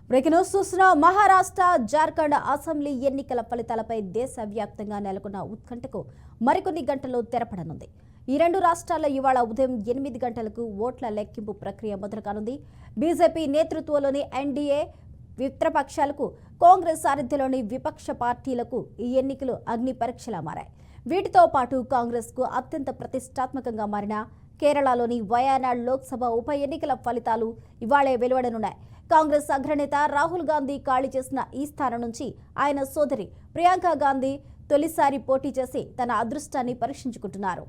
Breaking news చూస్తున్న Maharashtra Jharkhand assembly ఎన్నికల ఫలితాలపై దేశవ్యాప్తంగా నెలకొన్న ఉత్కంఠకు మరికొన్ని గంటల్లో తెరపడనుంది. ఈ రెండు రాష్ట్రాల్లో ఇవాళ ఉదయం 8 గంటలకు ఓట్ల లెక్కింపు ప్రక్రియ మొదలు కానుంది. బీజేపీ నేతృత్వంలోని ఎన్డీఏ మిత్రపక్షాలకు కాంగ్రెస్ సారథ్యంలోని విపక్ష పార్టీలకు ఈ ఎన్నికలు అగ్ని పరీక్షలా మారాయి. వీటితో పాటు కాంగ్రెస్కు అత్యంత ప్రతిష్టాత్మకంగా మారిన కేరళలోని వయనాడ్ లోక్సభ ఉప ఎన్నికల ఫలితాలు ఇవాళే వెలువడనున్నాయి. కాంగ్రెస్ అగ్రనేత రాహుల్ గాంధీ ఖాళీ చేసిన ఈ స్థానం నుంచి ఆయన సోదరి ప్రియాంక గాంధీ తొలిసారి పోటీ చేసి తన అదృష్టాన్ని పరీక్షించుకుంటున్నారు.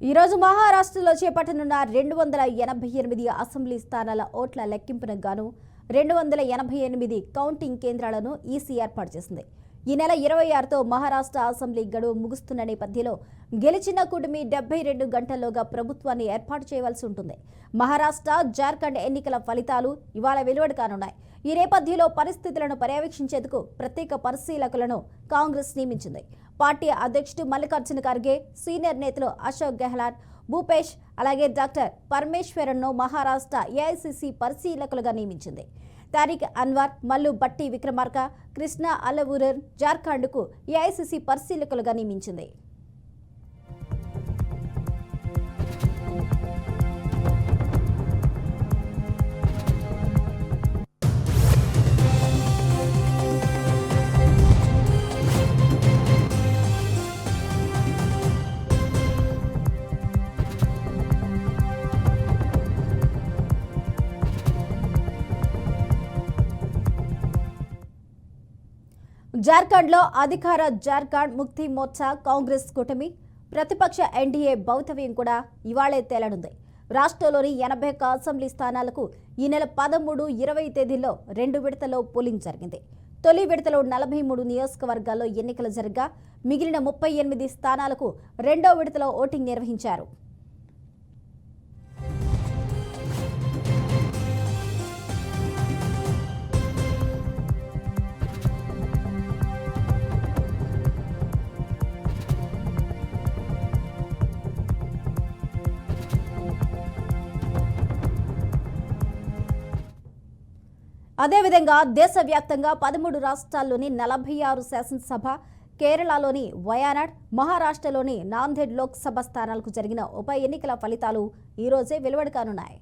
ఈరోజు మహారాష్ట్రలో చేపట్టనున్న 288 అసెంబ్లీ స్థానాల ఓట్ల లెక్కింపునకు గాను 288 కౌంటింగ్ కేంద్రాలను ఈసీ ఏర్పాటు చేసింది. ఈ నెల 26తో మహారాష్ట్ర అసెంబ్లీ గడువు ముగుస్తున్న నేపథ్యంలో గెలిచిన కూటమి 72 గంటల్లోగా ప్రభుత్వాన్ని ఏర్పాటు చేయవలసి ఉంటుంది. మహారాష్ట్ర జార్ఖండ్ ఎన్నికల ఫలితాలు ఇవాళ వెలువడి కానున్నాయి. ఈ నేపథ్యంలో పరిస్థితులను పర్యవేక్షించేందుకు ప్రత్యేక పరిశీలకులను కాంగ్రెస్ నియమించింది. పార్టీ అధ్యక్షుడు మల్లికార్జున ఖర్గే, సీనియర్ నేతలు అశోక్ గెహ్లాట్, భూపేష్ అలాగే డాక్టర్ పరమేశ్వరన్ను మహారాష్ట్ర ఏఐసీసీ పరిశీలకులుగా నియమించింది. తారిక్ అన్వర్, మల్లు బట్టి విక్రమార్క, కృష్ణ అల్లవూరన్ జార్ఖండ్కు ఏఐసీసీ పరిశీలకులుగా నియమించింది. జార్ఖండ్లో అధికార జార్ఖండ్ ముక్తి మోర్చా కాంగ్రెస్ కూటమి, ప్రతిపక్ష ఎన్డీఏ భౌతవ్యం కూడా ఇవాళే తేలనుంది. రాష్ట్రంలోని 81 అసెంబ్లీ స్థానాలకు ఈ నెల 13, 20 తేదీల్లో 2 విడతల్లో పోలింగ్ జరిగింది. తొలి విడతలో 43 నియోజకవర్గాల్లో ఎన్నికలు జరగగా మిగిలిన 38 స్థానాలకు రెండో విడతలో ఓటింగ్ నిర్వహించారు. అదేవిధంగా దేశవ్యాప్తంగా 13 రాష్ట్రాల్లోని 46 శాసనసభ, కేరళలోని వయనాడ్, మహారాష్ట్రలోని నాందేడ్ లోక్సభ స్థానాలకు జరిగిన ఉప ఎన్నికల ఫలితాలు ఈ రోజే వెలువడి కానున్నాయి.